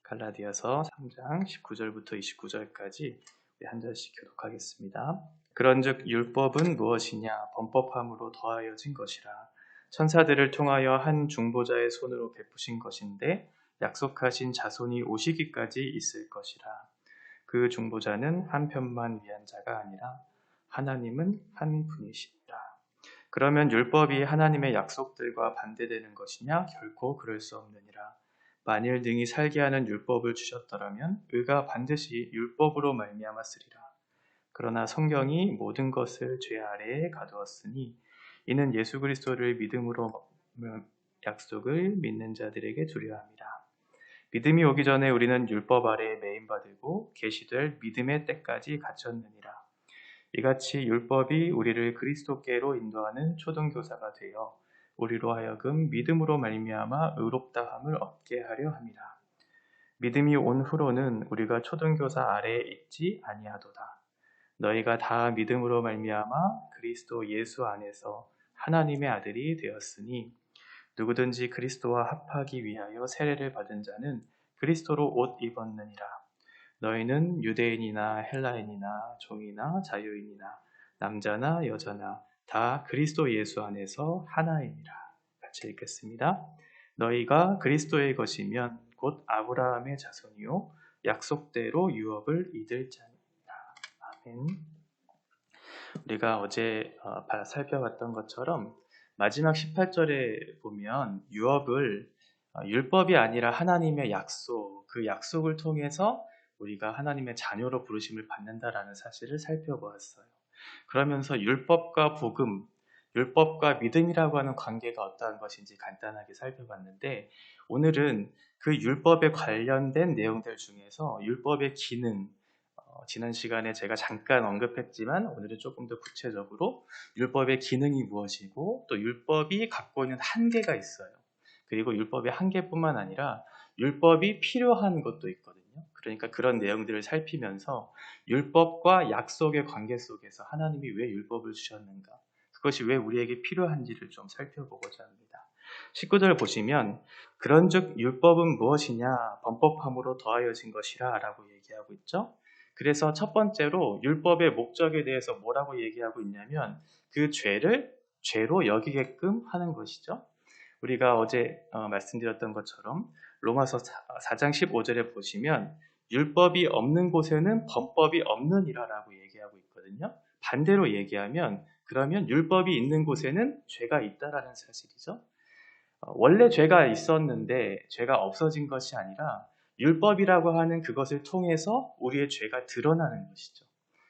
갈라디아서 3장 19절부터 29절까지 한 절씩 교독하겠습니다. 그런즉 율법은 무엇이냐? 범법함으로 더하여진 것이라. 천사들을 통하여 한 중보자의 손으로 베푸신 것인데 약속하신 자손이 오시기까지 있을 것이라. 그 중보자는 한 편만 위한 자가 아니라 하나님은 한 분이시니라. 그러면 율법이 하나님의 약속들과 반대되는 것이냐? 결코 그럴 수 없느니라. 만일 능히 살게 하는 율법을 주셨더라면 의가 반드시 율법으로 말미암았으리라. 그러나 성경이 모든 것을 죄 아래에 가두었으니 이는 예수 그리스도를 믿음으로 약속을 믿는 자들에게 주려 함이라. 믿음이 오기 전에 우리는 율법 아래에 매임받고 계시될 믿음의 때까지 갇혔느니라. 이같이 율법이 우리를 그리스도께로 인도하는 초등교사가 되어 우리로 하여금 믿음으로 말미암아 의롭다함을 얻게 하려 함이라. 믿음이 온 후로는 우리가 초등교사 아래에 있지 아니하도다. 너희가 다 믿음으로 말미암아 그리스도 예수 안에서 하나님의 아들이 되었으니 누구든지 그리스도와 합하기 위하여 세례를 받은 자는 그리스도로 옷 입었느니라. 너희는 유대인이나 헬라인이나 종이나 자유인이나 남자나 여자나 다 그리스도 예수 안에서 하나이니라. 같이 읽겠습니다. 너희가 그리스도의 것이면 곧 아브라함의 자손이요 약속대로 유업을 얻을 자니라. 아멘. 우리가 어제 살펴봤던 것처럼 마지막 18절에 보면 유업을 율법이 아니라 하나님의 약속, 그 약속을 통해서 우리가 하나님의 자녀로 부르심을 받는다라는 사실을 살펴보았어요. 그러면서 율법과 복음, 율법과 믿음이라고 하는 관계가 어떠한 것인지 간단하게 살펴봤는데 오늘은 그 율법에 관련된 내용들 중에서 율법의 기능, 지난 시간에 제가 잠깐 언급했지만 오늘은 조금 더 구체적으로 율법의 기능이 무엇이고 또 율법이 갖고 있는 한계가 있어요. 그리고 율법의 한계뿐만 아니라 율법이 필요한 것도 있거든요. 그러니까 그런 내용들을 살피면서 율법과 약속의 관계 속에서 하나님이 왜 율법을 주셨는가, 그것이 왜 우리에게 필요한지를 좀 살펴보고자 합니다. 19절 보시면 그런즉 율법은 무엇이냐? 범법함으로 더하여진 것이라 라고 얘기하고 있죠. 그래서 첫 번째로 율법의 목적에 대해서 뭐라고 얘기하고 있냐면 그 죄를 죄로 여기게끔 하는 것이죠. 우리가 어제 말씀드렸던 것처럼 로마서 4장 15절에 보시면 율법이 없는 곳에는 범법이 없느니라라고 얘기하고 있거든요. 반대로 얘기하면 그러면 율법이 있는 곳에는 죄가 있다라는 사실이죠. 원래 죄가 있었는데 죄가 없어진 것이 아니라 율법이라고 하는 그것을 통해서 우리의 죄가 드러나는 것이죠.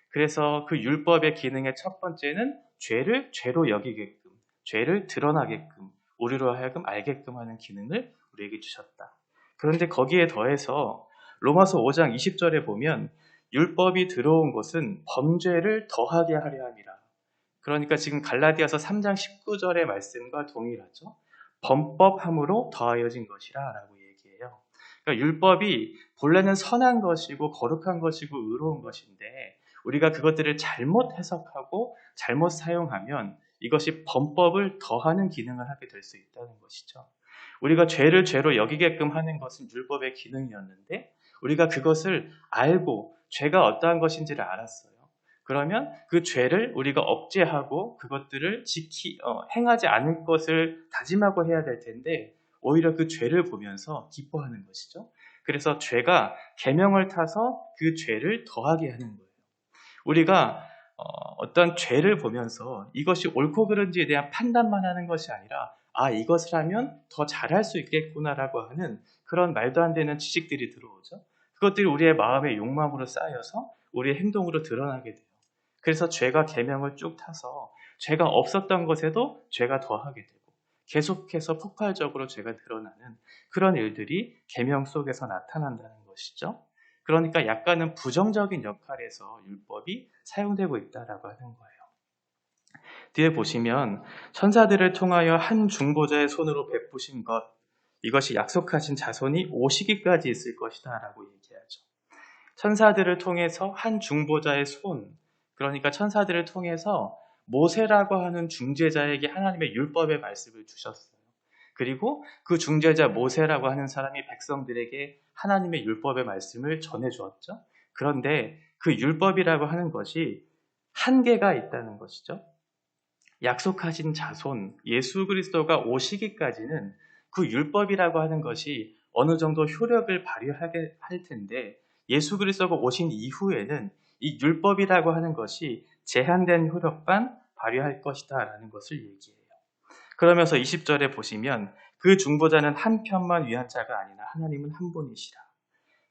그래서 그 율법의 기능의 첫 번째는 죄를 죄로 여기게끔, 죄를 드러나게끔, 우리로 하여금 알게끔 하는 기능을 우리에게 주셨다. 그런데 거기에 더해서 로마서 5장 20절에 보면 율법이 들어온 것은 범죄를 더하게 하려 함이라. 그러니까 지금 갈라디아서 3장 19절의 말씀과 동일하죠. 범법함으로 더하여진 것이라 라고 얘기해요. 그러니까 율법이 본래는 선한 것이고 거룩한 것이고 의로운 것인데 우리가 그것들을 잘못 해석하고 잘못 사용하면 이것이 범법을 더하는 기능을 하게 될 수 있다는 것이죠. 우리가 죄를 죄로 여기게끔 하는 것은 율법의 기능이었는데 우리가 그것을 알고 죄가 어떠한 것인지를 알았어요. 그러면 그 죄를 우리가 억제하고 그것들을 행하지 않을 것을 다짐하고 해야 될 텐데 오히려 그 죄를 보면서 기뻐하는 것이죠. 그래서 죄가 계명을 타서 그 죄를 더하게 하는 거예요. 우리가 어떤 죄를 보면서 이것이 옳고 그른지에 대한 판단만 하는 것이 아니라 이것을 하면 더 잘할 수 있겠구나라고 하는 그런 말도 안 되는 지식들이 들어오죠. 그것들이 우리의 마음의 욕망으로 쌓여서 우리의 행동으로 드러나게 돼요. 그래서 죄가 계명을 쭉 타서 죄가 없었던 것에도 죄가 더하게 되고 계속해서 폭발적으로 죄가 드러나는 그런 일들이 계명 속에서 나타난다는 것이죠. 그러니까 약간은 부정적인 역할에서 율법이 사용되고 있다라고 하는 거예요. 뒤에 보시면 천사들을 통하여 한 중보자의 손으로 베푸신 것, 이것이 약속하신 자손이 오시기까지 있을 것이다 라고 얘기하죠. 천사들을 통해서 한 중보자의 손, 그러니까 천사들을 통해서 모세라고 하는 중재자에게 하나님의 율법의 말씀을 주셨어요. 그리고 그 중재자 모세라고 하는 사람이 백성들에게 하나님의 율법의 말씀을 전해주었죠. 그런데 그 율법이라고 하는 것이 한계가 있다는 것이죠. 약속하신 자손 예수 그리스도가 오시기까지는 그 율법이라고 하는 것이 어느 정도 효력을 발휘하게 할 텐데 예수 그리스도가 오신 이후에는 이 율법이라고 하는 것이 제한된 효력만 발휘할 것이다 라는 것을 얘기해요. 그러면서 20절에 보시면 그 중보자는 한 편만 위한 자가 아니라 하나님은 한 분이시라.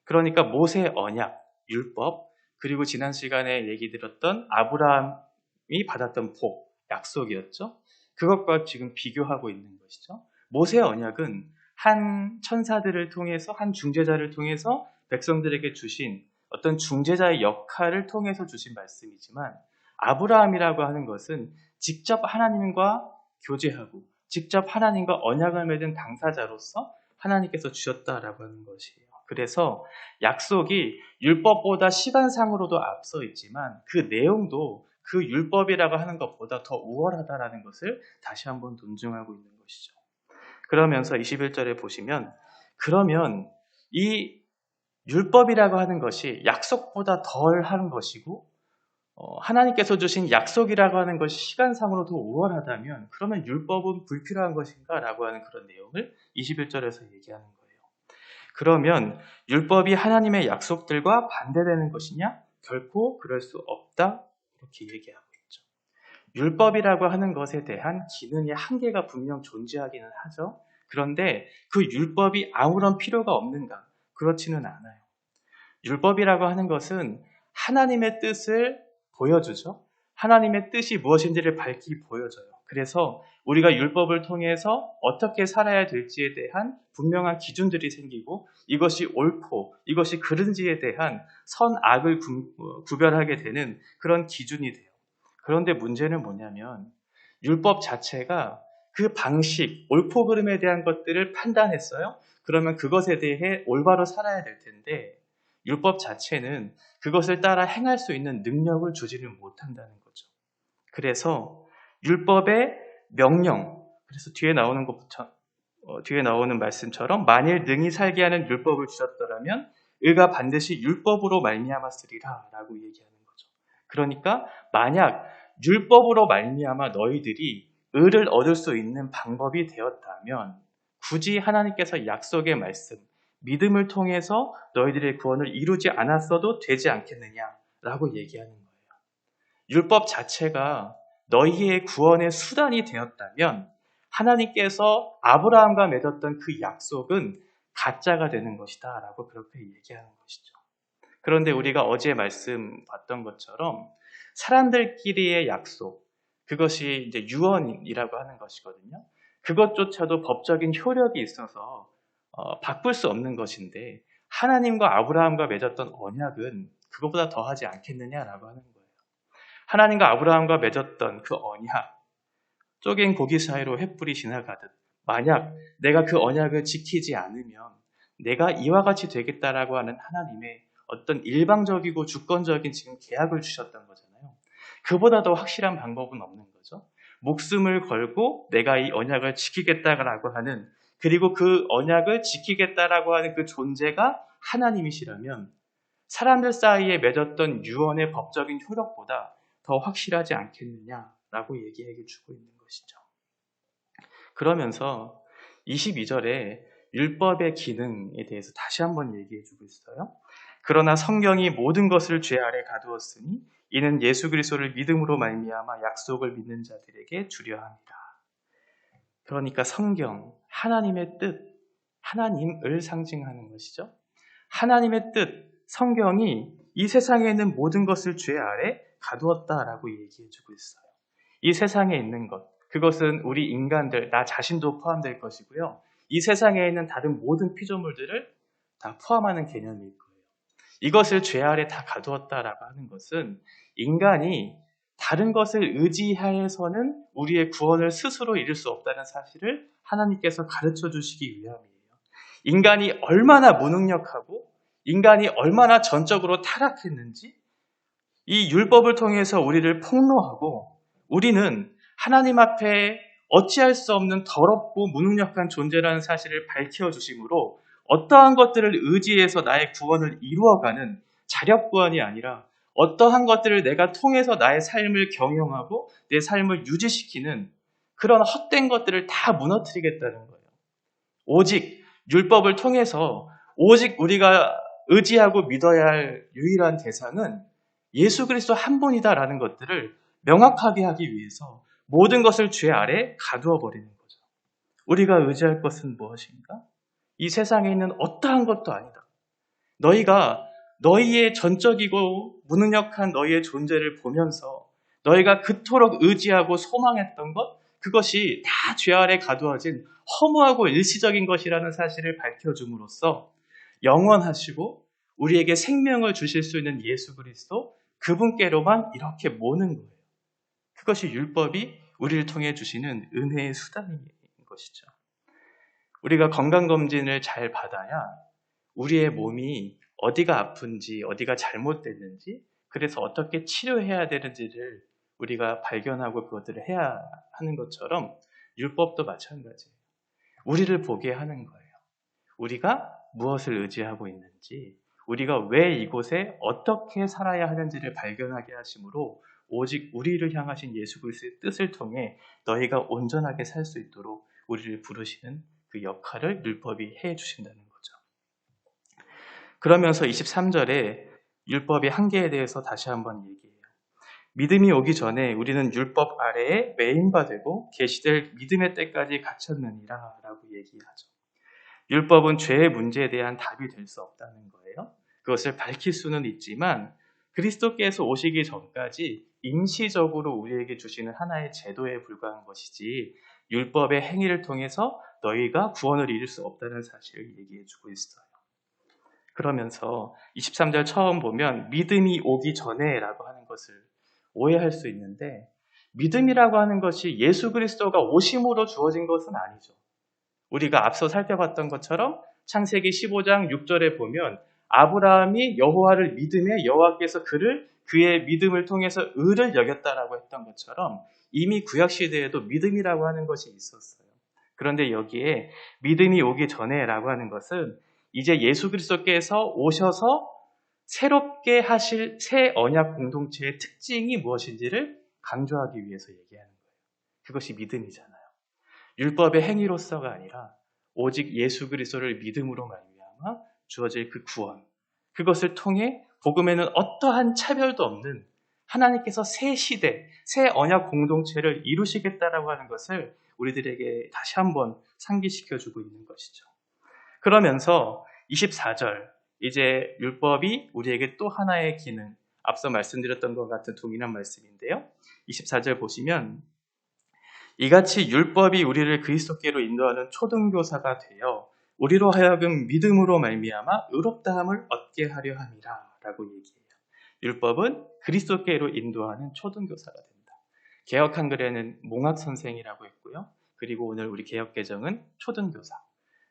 그러니까 모세의 언약, 율법, 그리고 지난 시간에 얘기 들었던 아브라함이 받았던 복, 약속이었죠. 그것과 지금 비교하고 있는 것이죠. 모세의 언약은 한 천사들을 통해서, 한 중재자를 통해서 백성들에게 주신 어떤 중재자의 역할을 통해서 주신 말씀이지만 아브라함이라고 하는 것은 직접 하나님과 교제하고 직접 하나님과 언약을 맺은 당사자로서 하나님께서 주셨다라고 하는 것이에요. 그래서 약속이 율법보다 시간상으로도 앞서 있지만 그 내용도 그 율법이라고 하는 것보다 더 우월하다라는 것을 다시 한번 논증하고 있는 것이죠. 그러면서 21절에 보시면 그러면 이 율법이라고 하는 것이 약속보다 덜 하는 것이고 하나님께서 주신 약속이라고 하는 것이 시간상으로 더 우월하다면 그러면 율법은 불필요한 것인가? 라고 하는 그런 내용을 21절에서 얘기하는 거예요. 그러면 율법이 하나님의 약속들과 반대되는 것이냐? 결코 그럴 수 없다. 이렇게 얘기하고 있죠. 율법이라고 하는 것에 대한 기능의 한계가 분명 존재하기는 하죠. 그런데 그 율법이 아무런 필요가 없는가? 그렇지는 않아요. 율법이라고 하는 것은 하나님의 뜻을 보여주죠. 하나님의 뜻이 무엇인지를 밝히 보여줘요. 그래서 우리가 율법을 통해서 어떻게 살아야 될지에 대한 분명한 기준들이 생기고 이것이 옳고 이것이 그른지에 대한 선악을 구별하게 되는 그런 기준이 돼요. 그런데 문제는 뭐냐면 율법 자체가 그 방식, 옳고 그름에 대한 것들을 판단했어요. 그러면 그것에 대해 올바로 살아야 될 텐데 율법 자체는 그것을 따라 행할 수 있는 능력을 주지는 못한다는 거죠. 그래서 율법의 명령, 그래서 뒤에 나오는 말씀처럼 만일 능히 살게 하는 율법을 주셨더라면 의가 반드시 율법으로 말미암았으리라 라고 얘기하는 거죠. 그러니까 만약 율법으로 말미암아 너희들이 의를 얻을 수 있는 방법이 되었다면 굳이 하나님께서 약속의 말씀, 믿음을 통해서 너희들의 구원을 이루지 않았어도 되지 않겠느냐라고 얘기하는 거예요. 율법 자체가 너희의 구원의 수단이 되었다면 하나님께서 아브라함과 맺었던 그 약속은 가짜가 되는 것이다 라고 그렇게 얘기하는 것이죠. 그런데 우리가 어제 말씀 봤던 것처럼 사람들끼리의 약속, 그것이 이제 유언이라고 하는 것이거든요. 그것조차도 법적인 효력이 있어서 바꿀 수 없는 것인데 하나님과 아브라함과 맺었던 언약은 그것보다 더하지 않겠느냐라고 하는 거예요. 하나님과 아브라함과 맺었던 그 언약, 쪼갠 고기 사이로 횃불이 지나가듯 만약 내가 그 언약을 지키지 않으면 내가 이와 같이 되겠다라고 하는 하나님의 어떤 일방적이고 주권적인 지금 계약을 주셨던 거잖아요. 그보다 더 확실한 방법은 없는 거죠. 목숨을 걸고 내가 이 언약을 지키겠다라고 하는, 그리고 그 언약을 지키겠다라고 하는 그 존재가 하나님이시라면 사람들 사이에 맺었던 유언의 법적인 효력보다 더 확실하지 않겠느냐라고 얘기해 주고 있는 것이죠. 그러면서 22절에 율법의 기능에 대해서 다시 한번 얘기해 주고 있어요. 그러나 성경이 모든 것을 죄 아래 가두었으니 이는 예수 그리스도를 믿음으로 말미암아 약속을 믿는 자들에게 주려 함이라. 그러니까 성경, 하나님의 뜻, 하나님을 상징하는 것이죠. 하나님의 뜻, 성경이 이 세상에 있는 모든 것을 죄 아래 가두었다라고 얘기해 주고 있어요. 이 세상에 있는 것, 그것은 우리 인간들, 나 자신도 포함될 것이고요. 이 세상에 있는 다른 모든 피조물들을 다 포함하는 개념일 거예요. 이것을 죄 아래 다 가두었다라고 하는 것은 인간이 다른 것을 의지하여서는 우리의 구원을 스스로 이룰 수 없다는 사실을 하나님께서 가르쳐 주시기 위함이에요. 인간이 얼마나 무능력하고 인간이 얼마나 전적으로 타락했는지 이 율법을 통해서 우리를 폭로하고 우리는 하나님 앞에 어찌할 수 없는 더럽고 무능력한 존재라는 사실을 밝혀주심으로 어떠한 것들을 의지해서 나의 구원을 이루어가는 자력구원이 아니라 어떠한 것들을 내가 통해서 나의 삶을 경영하고 내 삶을 유지시키는 그런 헛된 것들을 다 무너뜨리겠다는 거예요. 오직 율법을 통해서 오직 우리가 의지하고 믿어야 할 유일한 대상은 예수 그리스도 한 분이다라는 것들을 명확하게 하기 위해서 모든 것을 죄 아래 가두어 버리는 거죠. 우리가 의지할 것은 무엇인가? 이 세상에 있는 어떠한 것도 아니다. 너희가 너희의 전적이고 무능력한 너희의 존재를 보면서 너희가 그토록 의지하고 소망했던 것, 그것이 다 죄 아래 가두어진 허무하고 일시적인 것이라는 사실을 밝혀줌으로써 영원하시고 우리에게 생명을 주실 수 있는 예수 그리스도 그분께로만 이렇게 모는 거예요. 그것이 율법이 우리를 통해 주시는 은혜의 수단인 것이죠. 우리가 건강검진을 잘 받아야 우리의 몸이 어디가 아픈지, 어디가 잘못됐는지, 그래서 어떻게 치료해야 되는지를 우리가 발견하고 그것들을 해야 하는 것처럼 율법도 마찬가지예요. 우리를 보게 하는 거예요. 우리가 무엇을 의지하고 있는지, 우리가 왜 이곳에 어떻게 살아야 하는지를 발견하게 하심으로 오직 우리를 향하신 예수 그리스도의 뜻을 통해 너희가 온전하게 살 수 있도록 우리를 부르시는 그 역할을 율법이 해 주신다는 거죠. 그러면서 23절에 율법의 한계에 대해서 다시 한번 얘기해요. 믿음이 오기 전에 우리는 율법 아래에 매인바 되고 계시될 믿음의 때까지 갇혔느니라 라고 얘기하죠. 율법은 죄의 문제에 대한 답이 될 수 없다는 거예요. 그것을 밝힐 수는 있지만 그리스도께서 오시기 전까지 임시적으로 우리에게 주시는 하나의 제도에 불과한 것이지 율법의 행위를 통해서 너희가 구원을 이룰 수 없다는 사실을 얘기해 주고 있어요. 그러면서 23절 처음 보면 믿음이 오기 전에 라고 하는 것을 오해할 수 있는데 믿음이라고 하는 것이 예수 그리스도가 오심으로 주어진 것은 아니죠. 우리가 앞서 살펴봤던 것처럼 창세기 15장 6절에 보면 아브라함이 여호와를 믿음에 여호와께서 그의 믿음을 통해서 의를 여겼다라고 했던 것처럼 이미 구약시대에도 믿음이라고 하는 것이 있었어요. 그런데 여기에 믿음이 오기 전에라고 하는 것은 이제 예수 그리스도께서 오셔서 새롭게 하실 새 언약 공동체의 특징이 무엇인지를 강조하기 위해서 얘기하는 거예요. 그것이 믿음이잖아요. 율법의 행위로서가 아니라 오직 예수 그리스도를 믿음으로 말미암아 주어질 그 구원, 그것을 통해 복음에는 어떠한 차별도 없는 하나님께서 새 시대, 새 언약 공동체를 이루시겠다라고 하는 것을 우리들에게 다시 한번 상기시켜주고 있는 것이죠. 그러면서 24절, 이제 율법이 우리에게 또 하나의 기능, 앞서 말씀드렸던 것 같은 동일한 말씀인데요. 24절 보시면 이같이 율법이 우리를 그리스도께로 인도하는 초등교사가 되어 우리로 하여금 믿음으로 말미암아 의롭다함을 얻게 하려 함이라 라고 얘기해요. 율법은 그리스도께로 인도하는 초등교사가 된다. 개역 한글에는 몽학선생이라고 했고요. 그리고 오늘 우리 개역개정은 초등교사.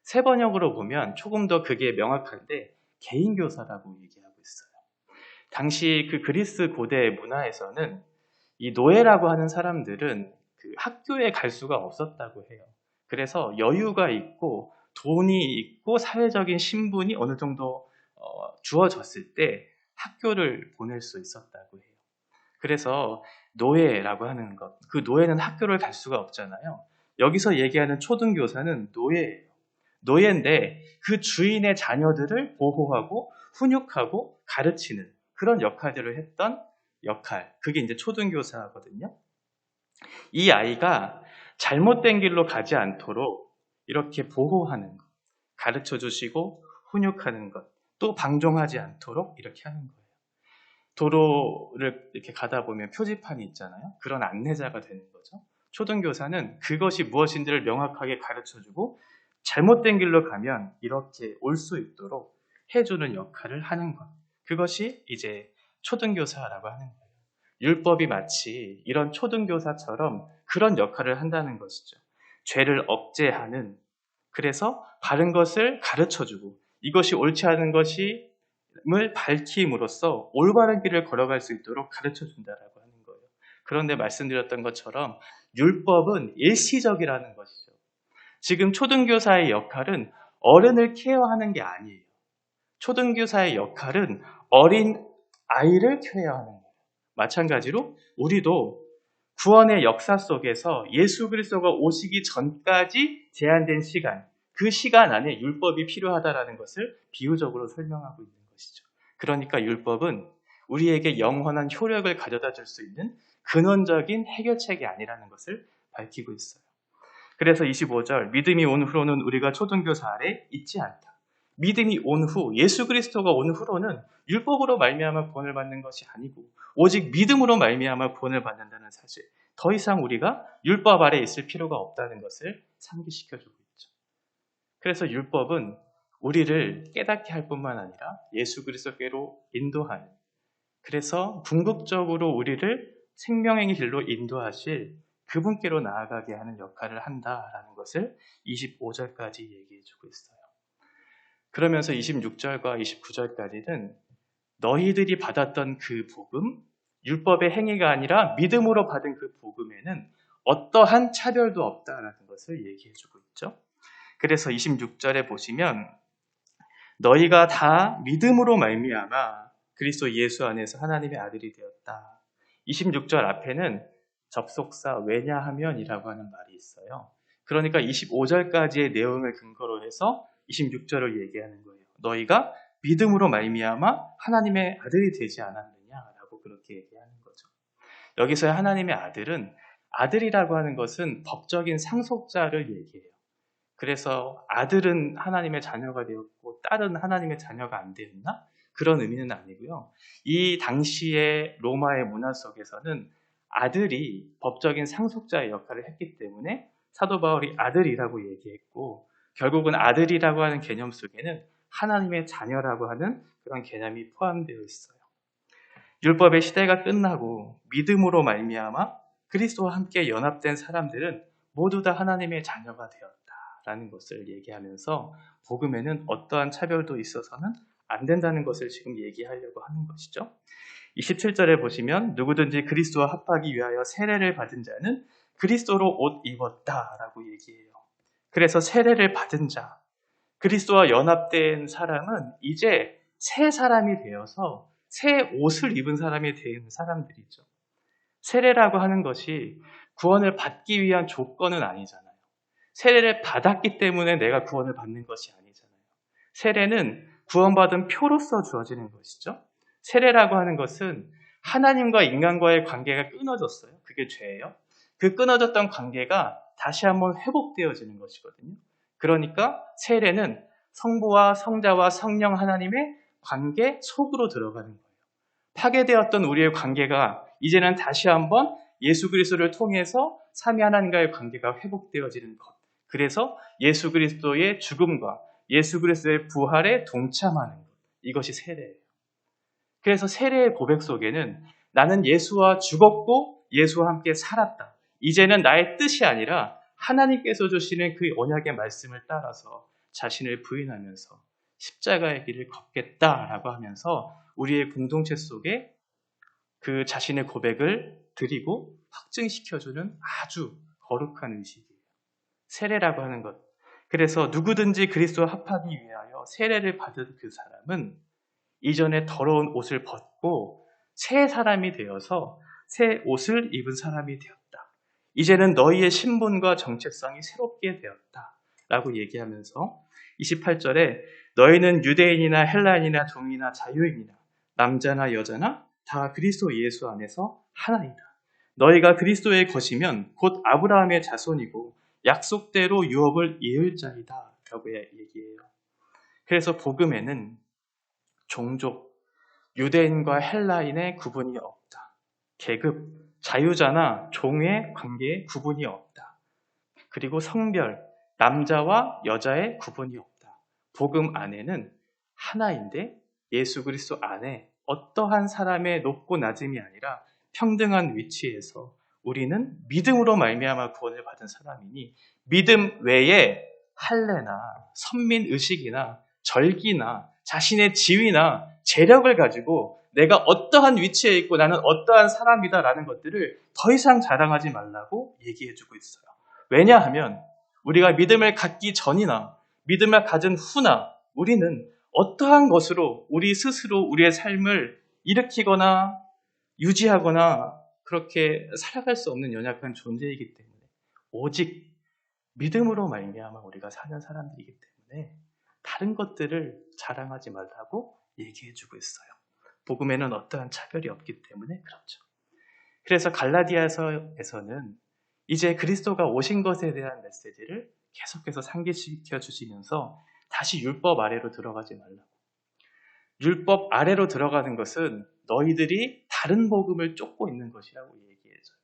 세 번역으로 보면 조금 더 그게 명확한데 개인교사라고 얘기하고 있어요. 당시 그 그리스 고대 문화에서는 이 노예라고 하는 사람들은 그 학교에 갈 수가 없었다고 해요. 그래서 여유가 있고 돈이 있고 사회적인 신분이 어느 정도 주어졌을 때 학교를 보낼 수 있었다고 해요. 그래서 노예라고 하는 것, 그 노예는 학교를 갈 수가 없잖아요. 여기서 얘기하는 초등교사는 노예예요. 노예인데 그 주인의 자녀들을 보호하고 훈육하고 가르치는 그런 역할들을 했던 역할, 그게 이제 초등교사거든요. 이 아이가 잘못된 길로 가지 않도록 이렇게 보호하는 것, 가르쳐 주시고 훈육하는 것, 또 방종하지 않도록 이렇게 하는 거예요. 도로를 이렇게 가다 보면 표지판이 있잖아요. 그런 안내자가 되는 거죠. 초등교사는 그것이 무엇인지를 명확하게 가르쳐주고 잘못된 길로 가면 이렇게 올 수 있도록 해주는 역할을 하는 것. 그것이 이제 초등교사라고 하는 거예요. 율법이 마치 이런 초등교사처럼 그런 역할을 한다는 것이죠. 죄를 억제하는, 그래서 바른 것을 가르쳐주고 이것이 옳지 않은 것임을 밝힘으로써 올바른 길을 걸어갈 수 있도록 가르쳐준다라고 하는 거예요. 그런데 말씀드렸던 것처럼 율법은 일시적이라는 것이죠. 지금 초등교사의 역할은 어른을 케어하는 게 아니에요. 초등교사의 역할은 어린 아이를 케어하는 거예요. 마찬가지로 우리도 구원의 역사 속에서 예수 그리스도가 오시기 전까지 제한된 시간, 그 시간 안에 율법이 필요하다라는 것을 비유적으로 설명하고 있는 것이죠. 그러니까 율법은 우리에게 영원한 효력을 가져다 줄 수 있는 근원적인 해결책이 아니라는 것을 밝히고 있어요. 그래서 25절, 믿음이 온 후로는 우리가 초등교사 아래 있지 않다. 믿음이 온 후, 예수 그리스도가 온 후로는 율법으로 말미암아 구원을 받는 것이 아니고 오직 믿음으로 말미암아 구원을 받는다는 사실, 더 이상 우리가 율법 아래 있을 필요가 없다는 것을 상기시켜주고 있죠. 그래서 율법은 우리를 깨닫게 할 뿐만 아니라 예수 그리스도께로 인도하는, 그래서 궁극적으로 우리를 생명의 길로 인도하실 그분께로 나아가게 하는 역할을 한다라는 것을 25절까지 얘기해주고 있어요. 그러면서 26절과 29절까지는 너희들이 받았던 그 복음, 율법의 행위가 아니라 믿음으로 받은 그 복음에는 어떠한 차별도 없다라는 것을 얘기해주고 있죠. 그래서 26절에 보시면 너희가 다 믿음으로 말미암아 그리스도 예수 안에서 하나님의 아들이 되었다. 26절 앞에는 접속사 왜냐하면이라고 하는 말이 있어요. 그러니까 25절까지의 내용을 근거로 해서 26절을 얘기하는 거예요. 너희가 믿음으로 말미암아 하나님의 아들이 되지 않았느냐라고 그렇게 얘기하는 거죠. 여기서의 하나님의 아들이라고 하는 것은 법적인 상속자를 얘기해요. 그래서 아들은 하나님의 자녀가 되었고 딸은 하나님의 자녀가 안 되었나? 그런 의미는 아니고요. 이 당시의 로마의 문화 속에서는 아들이 법적인 상속자의 역할을 했기 때문에 사도 바울이 아들이라고 얘기했고, 결국은 아들이라고 하는 개념 속에는 하나님의 자녀라고 하는 그런 개념이 포함되어 있어요. 율법의 시대가 끝나고 믿음으로 말미암아 그리스도와 함께 연합된 사람들은 모두 다 하나님의 자녀가 되었다라는 것을 얘기하면서 복음에는 어떠한 차별도 있어서는 안 된다는 것을 지금 얘기하려고 하는 것이죠. 27절에 보시면 누구든지 그리스도와 합하기 위하여 세례를 받은 자는 그리스도로 옷 입었다라고 얘기해요. 그래서 세례를 받은 자, 그리스도와 연합된 사람은 이제 새 사람이 되어서 새 옷을 입은 사람이 된 사람들이죠. 세례라고 하는 것이 구원을 받기 위한 조건은 아니잖아요. 세례를 받았기 때문에 내가 구원을 받는 것이 아니잖아요. 세례는 구원받은 표로서 주어지는 것이죠. 세례라고 하는 것은 하나님과 인간과의 관계가 끊어졌어요. 그게 죄예요. 그 끊어졌던 관계가 다시 한번 회복되어지는 것이거든요. 그러니까 세례는 성부와 성자와 성령 하나님의 관계 속으로 들어가는 거예요. 파괴되었던 우리의 관계가 이제는 다시 한번 예수 그리스도를 통해서 삼위 하나님과의 관계가 회복되어지는 것. 그래서 예수 그리스도의 죽음과 예수 그리스도의 부활에 동참하는 것. 이것이 세례예요. 그래서 세례의 고백 속에는 나는 예수와 죽었고 예수와 함께 살았다. 이제는 나의 뜻이 아니라 하나님께서 주시는 그 언약의 말씀을 따라서 자신을 부인하면서 십자가의 길을 걷겠다라고 하면서 우리의 공동체 속에 그 자신의 고백을 드리고 확증시켜주는 아주 거룩한 의식이에요. 세례라고 하는 것. 그래서 누구든지 그리스도와 합하기 위하여 세례를 받은 그 사람은 이전에 더러운 옷을 벗고 새 사람이 되어서 새 옷을 입은 사람이 되었다. 이제는 너희의 신분과 정체성이 새롭게 되었다. 라고 얘기하면서 28절에 너희는 유대인이나 헬라인이나 종이나 자유인이나 남자나 여자나 다 그리스도 예수 안에서 하나이다. 너희가 그리스도의 것이면 곧 아브라함의 자손이고 약속대로 유업을 이을 자이다. 라고 얘기해요. 그래서 복음에는 종족, 유대인과 헬라인의 구분이 없다. 계급, 자유자나 종의 관계에 구분이 없다. 그리고 성별, 남자와 여자의 구분이 없다. 복음 안에는 하나인데 예수 그리스도 안에 어떠한 사람의 높고 낮음이 아니라 평등한 위치에서 우리는 믿음으로 말미암아 구원을 받은 사람이니 믿음 외에 할례나 선민의식이나 절기나 자신의 지위나 재력을 가지고 내가 어떠한 위치에 있고 나는 어떠한 사람이다라는 것들을 더 이상 자랑하지 말라고 얘기해주고 있어요. 왜냐하면 우리가 믿음을 갖기 전이나 믿음을 가진 후나 우리는 어떠한 것으로 우리 스스로 우리의 삶을 일으키거나 유지하거나 그렇게 살아갈 수 없는 연약한 존재이기 때문에 오직 믿음으로 말미암아 우리가 사는 사람들이기 때문에 다른 것들을 자랑하지 말라고 얘기해주고 있어요. 복음에는 어떠한 차별이 없기 때문에 그렇죠. 그래서 갈라디아서에서는 이제 그리스도가 오신 것에 대한 메시지를 계속해서 상기시켜 주시면서 다시 율법 아래로 들어가지 말라고. 율법 아래로 들어가는 것은 너희들이 다른 복음을 쫓고 있는 것이라고 얘기해줘요.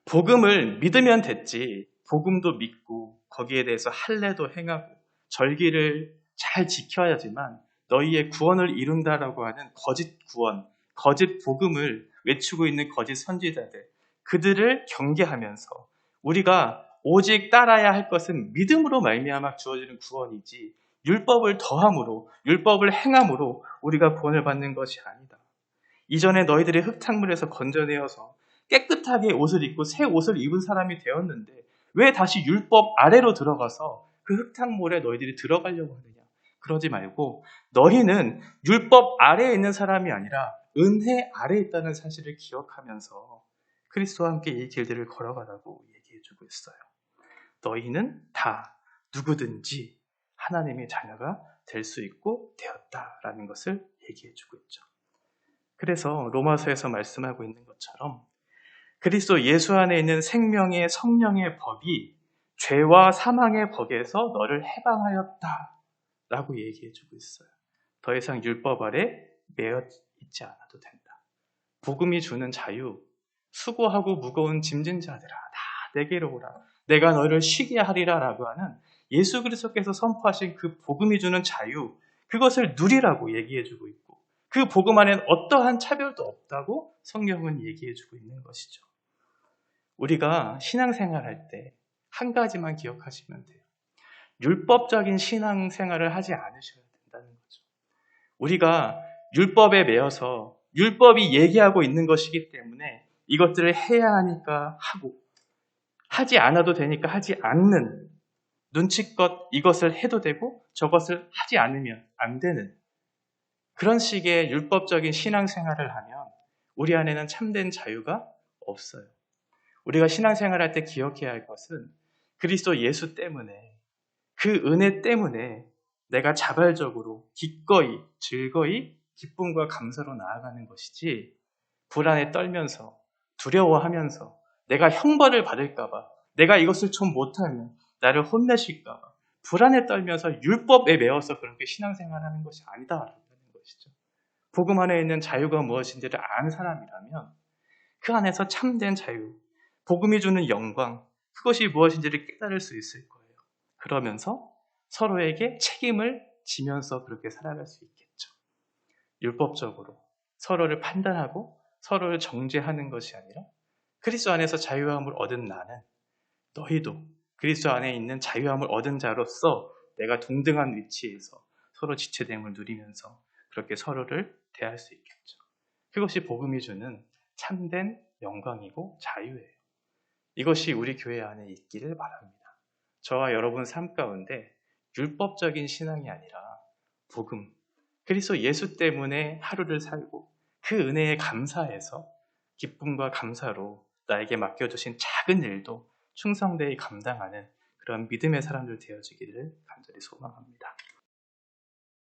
복음을 믿으면 됐지. 복음도 믿고 거기에 대해서 할례도 행하고 절기를 잘 지켜야지만 너희의 구원을 이룬다라고 하는 거짓 구원, 거짓 복음을 외치고 있는 거짓 선지자들, 그들을 경계하면서 우리가 오직 따라야 할 것은 믿음으로 말미암아 주어지는 구원이지 율법을 더함으로, 율법을 행함으로 우리가 구원을 받는 것이 아니다. 이전에 너희들이 흙탕물에서 건져내어서 깨끗하게 옷을 입고 새 옷을 입은 사람이 되었는데 왜 다시 율법 아래로 들어가서 그 흙탕물에 너희들이 들어가려고 하느냐. 그러지 말고 너희는 율법 아래에 있는 사람이 아니라 은혜 아래에 있다는 사실을 기억하면서 그리스도와 함께 이 길들을 걸어가라고 얘기해주고 있어요. 너희는 다 누구든지 하나님의 자녀가 될 수 있고 되었다라는 것을 얘기해주고 있죠. 그래서 로마서에서 말씀하고 있는 것처럼 그리스도 예수 안에 있는 생명의 성령의 법이 죄와 사망의 법에서 너를 해방하였다라고 얘기해주고 있어요. 더 이상 율법 아래 매여 있지 않아도 된다. 복음이 주는 자유, 수고하고 무거운 짐진 자들아 다 내게로 오라. 내가 너를 쉬게 하리라 라고 하는 예수 그리스도께서 선포하신 그 복음이 주는 자유, 그것을 누리라고 얘기해주고 있고 그 복음 안에는 어떠한 차별도 없다고 성경은 얘기해주고 있는 것이죠. 우리가 신앙생활할 때 한 가지만 기억하시면 돼요. 율법적인 신앙생활을 하지 않으셔야 된다는 거죠. 우리가 율법에 매여서 율법이 얘기하고 있는 것이기 때문에 이것들을 해야 하니까 하고 하지 않아도 되니까 하지 않는 눈치껏 이것을 해도 되고 저것을 하지 않으면 안 되는 그런 식의 율법적인 신앙생활을 하면 우리 안에는 참된 자유가 없어요. 우리가 신앙생활할 때 기억해야 할 것은 그리스도 예수 때문에 그 은혜 때문에 내가 자발적으로 기꺼이 즐거이 기쁨과 감사로 나아가는 것이지 불안에 떨면서 두려워하면서 내가 형벌을 받을까 봐 내가 이것을 좀 못하면 나를 혼내실까 봐 불안에 떨면서 율법에 매어서 그렇게 신앙생활하는 것이 아니다라는 것이죠. 복음 안에 있는 자유가 무엇인지를 아는 사람이라면 그 안에서 참된 자유, 복음이 주는 영광, 그것이 무엇인지를 깨달을 수 있을 거예요. 그러면서 서로에게 책임을 지면서 그렇게 살아갈 수 있겠죠. 율법적으로 서로를 판단하고 서로를 정죄하는 것이 아니라 그리스도 안에서 자유함을 얻은 나는 너희도 그리스도 안에 있는 자유함을 얻은 자로서 내가 동등한 위치에서 서로 지체됨을 누리면서 그렇게 서로를 대할 수 있겠죠. 그것이 복음이 주는 참된 영광이고 자유예요. 이것이 우리 교회 안에 있기를 바랍니다. 저와 여러분 삶 가운데 율법적인 신앙이 아니라 복음, 그리스도 예수 때문에 하루를 살고 그 은혜에 감사해서 기쁨과 감사로 나에게 맡겨주신 작은 일도 충성되이 감당하는 그런 믿음의 사람들 되어지기를 간절히 소망합니다.